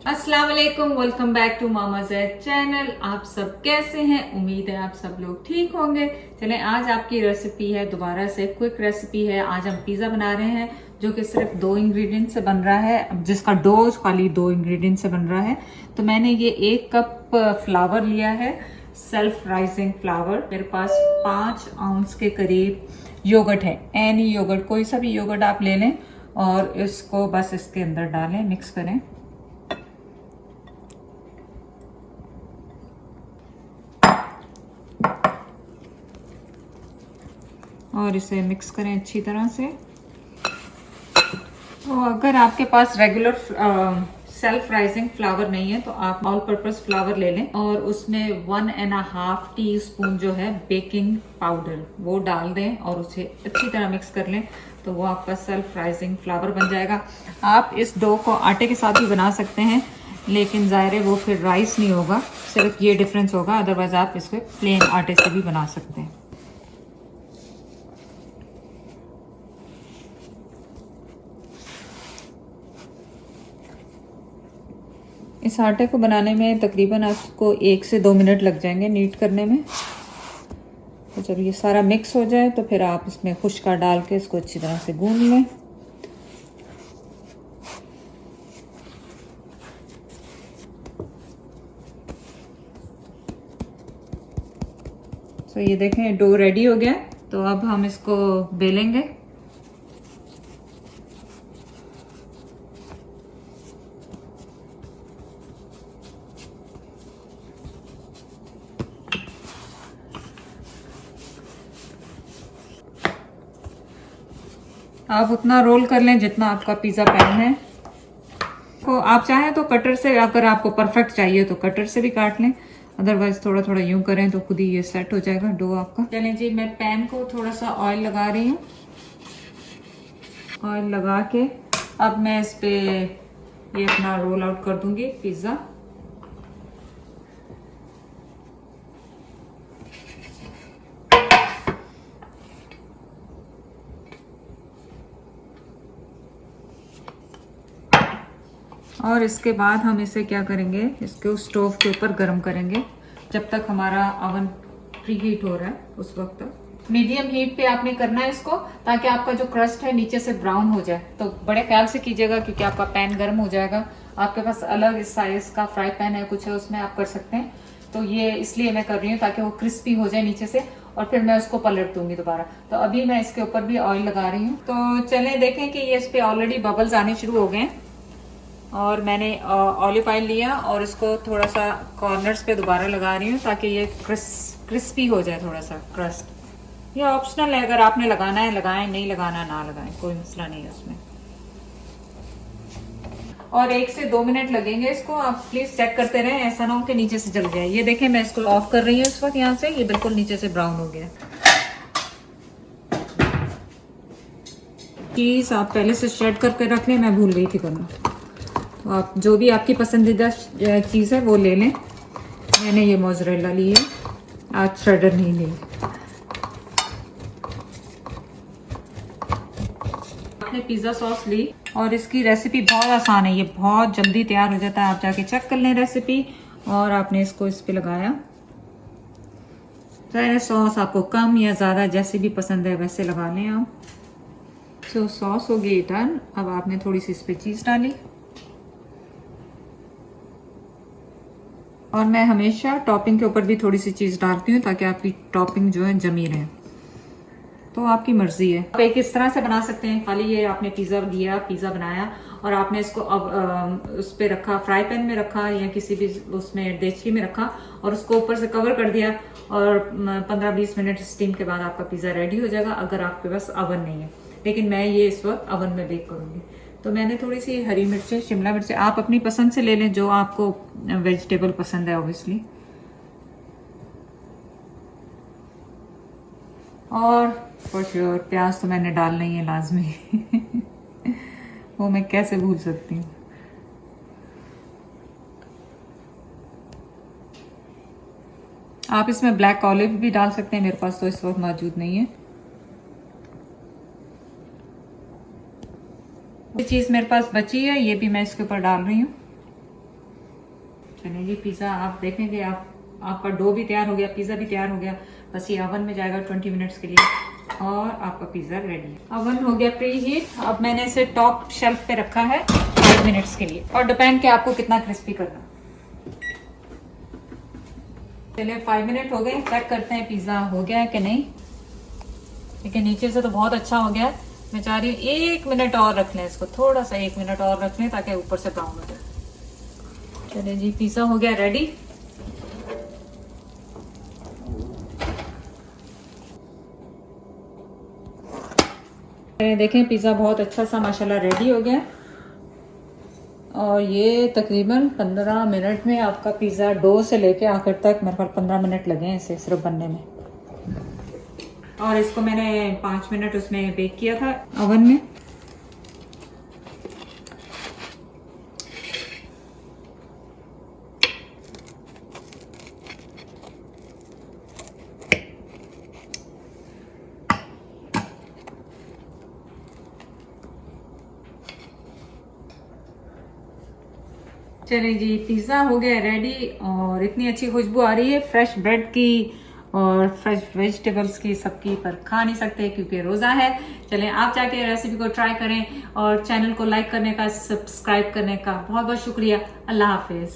अस्सलाम वालेकुम, welcome back to Mama Zaid channel. आप सब कैसे हैं? उम्मीद है आप सब लोग ठीक होंगे। चलें, आज आपकी रेसिपी है, दोबारा से क्विक रेसिपी है। आज हम पिज़्ज़ा बना रहे हैं जो कि सिर्फ 2 इंग्रेडिएंट से बन रहा है, जिसका डो खाली 2 इंग्रेडिएंट से बन रहा है। तो मैंने ये 1 कप फ्लावर लिया है, सेल्फ राइजिंग फ्लावर। मेरे पास 5 आउंस के करीब योगर्ट है, एनी योगर्ट, कोई सा भी योगर्ट आप ले लें और इसको बस इसके अंदर डालें, मिक्स करें। और इसे मिक्स करें अच्छी तरह से। तो अगर आपके पास रेगुलर सेल्फ राइजिंग फ्लावर नहीं है तो आप ऑल पर्पस फ्लावर ले लें और उसमें 1.5 टीस्पून जो है बेकिंग पाउडर वो डाल दें और उसे अच्छी तरह मिक्स कर लें, तो वो आपका सेल्फ राइजिंग फ्लावर बन जाएगा। आप इस डो को आटे के साथ भी बना सकते हैं, लेकिन ज़ाहिर है वो फिर राइस नहीं होगा, सिर्फ ये डिफरेंस होगा। अदरवाइज आप इसको प्लेन आटे से भी बना सकते हैं। इस आटे को बनाने में तकरीबन आपको 1 से 2 मिनट लग जाएंगे नीट करने में। तो जब ये सारा मिक्स हो जाए तो फिर आप इसमें खुशका डाल के इसको अच्छी तरह से गूंद लें। तो ये देखें डो रेडी हो गया। तो अब हम इसको बेलेंगे। आप उतना रोल कर लें जितना आपका पिज़्ज़ा पैन है। तो आप चाहें तो कटर से, अगर आपको परफेक्ट चाहिए तो कटर से भी काट लें, अदरवाइज थोड़ा थोड़ा यूं करें तो खुद ही ये सेट हो जाएगा डो आपका। चलें जी, मैं पैन को थोड़ा सा ऑयल लगा रही हूँ। ऑयल लगा के अब मैं इस पे ये अपना रोल आउट कर दूंगी पिज़्ज़ा। और इसके बाद हम इसे क्या करेंगे, इसको स्टोव के ऊपर गर्म करेंगे जब तक हमारा ओवन प्री हीट हो रहा है उस वक्त तक। मीडियम हीट पे आपने करना है इसको, ताकि आपका जो क्रस्ट है नीचे से ब्राउन हो जाए। तो बड़े ख्याल से कीजिएगा क्योंकि आपका पैन गर्म हो जाएगा। आपके पास अलग इस साइज का फ्राई पैन है, कुछ है, उसमें आप कर सकते हैं। तो ये इसलिए मैं कर रही हूँ ताकि वो क्रिस्पी हो जाए नीचे से, और फिर मैं उसको पलट दूंगी दोबारा। तो अभी मैं इसके ऊपर भी ऑयल लगा रही हूँ। तो चलें देखें कि ये इस पे ऑलरेडी बबल्स आने शुरू हो गए हैं। और मैंने ऑलिव ऑयल लिया और इसको थोड़ा सा कॉर्नर्स पे दोबारा लगा रही हूँ ताकि ये क्रिस्पी हो जाए थोड़ा सा क्रस्ट। ये ऑप्शनल है, अगर आपने लगाना है लगाएं, नहीं लगाना ना लगाएं, कोई मसला नहीं है उसमें। और 1 से 2 मिनट लगेंगे इसको, आप प्लीज चेक करते रहें, ऐसा ना हो कि नीचे से जल जाए। ये देखें मैं इसको ऑफ कर रही हूँ इस वक्त, यहाँ से ये बिल्कुल नीचे से ब्राउन हो गया। चीज आप पहले से श्रेड करके रख लें, मैं भूल गई थी करना। तो आप जो भी आपकी पसंदीदा चीज़ है वो ले लें। मैंने ये मोज़रेला ली है, आज श्रेडर नहीं ली। आपने पिज़्ज़ा सॉस ली और इसकी रेसिपी बहुत आसान है, ये बहुत जल्दी तैयार हो जाता है। आप जाके चेक कर लें रेसिपी। और आपने इसको इस पे लगाया। चाहे सॉस आपको कम या ज़्यादा जैसे भी पसंद है वैसे लगा लें आप। तो सॉस हो गई डन। अब आपने थोड़ी सी इस पे चीज़ डाली। और मैं हमेशा टॉपिंग के ऊपर भी थोड़ी सी चीज़ डालती हूँ ताकि आपकी टॉपिंग जो है जमी रहे। तो आपकी मर्जी है, आप एक इस तरह से बना सकते हैं। खाली ये आपने पिज़्ज़ा लिया, पिज़्ज़ा बनाया और आपने इसको अब उस पर रखा, फ्राई पैन में रखा या किसी भी उसमें देचकी में रखा और उसको ऊपर से कवर कर दिया और 15-20 मिनट स्टीम के बाद आपका पिज़्ज़ा रेडी हो जाएगा, अगर आपके पास अवन नहीं है। लेकिन मैं ये इस वक्त अवन में बेक करूँगी। तो मैंने थोड़ी सी हरी मिर्चें, शिमला मिर्चें आप अपनी पसंद से ले लें, जो आपको वेजिटेबल पसंद है ऑब्वियसली। और फॉर श्योर प्याज तो मैंने डालना ही है लाजमी वो मैं कैसे भूल सकती हूँ। आप इसमें ब्लैक ऑलिव भी डाल सकते हैं, मेरे पास तो इस वक्त मौजूद नहीं है। ये चीज़ मेरे पास बची है, ये भी मैं इसके ऊपर डाल रही हूँ। ये जी पिज़्ज़ा आप देखेंगे, आपका डो भी तैयार हो गया, पिज़्ज़ा भी तैयार हो गया। बस ये ओवन में जाएगा 20 मिनट्स के लिए और आपका पिज़्ज़ा रेडी है। ओवन हो गया प्री हीट। अब मैंने इसे टॉप शेल्फ पे रखा है 5 मिनट्स के लिए, और डिपेंड कि आपको कितना क्रिस्पी करना। चलिए 5 मिनट हो गए, चेक करते हैं पिज़्ज़ा हो गया है कि नहीं। देखिए नीचे से तो बहुत अच्छा हो गया है। मैं चाह रही हूँ 1 मिनट और रख लें इसको, थोड़ा सा 1 मिनट और रख लें ताकि ऊपर से ब्राउन हो जाए। चलिए जी पिज़्ज़ा हो गया रेडी। देखें पिज़्ज़ा बहुत अच्छा सा माशाल्लाह रेडी हो गया, और ये तकरीबन 15 मिनट में आपका पिज़्ज़ा डो से लेके आखिर तक मेरे ख्याल 15 मिनट लगे हैं इसे सिर्फ बनने में। और इसको मैंने 5 मिनट उसमें बेक किया था ओवन में। चलिए जी पिज़्ज़ा हो गया रेडी, और इतनी अच्छी खुशबू आ रही है फ्रेश ब्रेड की और फ्रेश वेजिटेबल्स की सबकी, पर खा नहीं सकते क्योंकि रोज़ा है। चलें आप जाके रेसिपी को ट्राई करें, और चैनल को लाइक करने का, सब्सक्राइब करने का बहुत बहुत शुक्रिया। अल्लाह हाफिज़।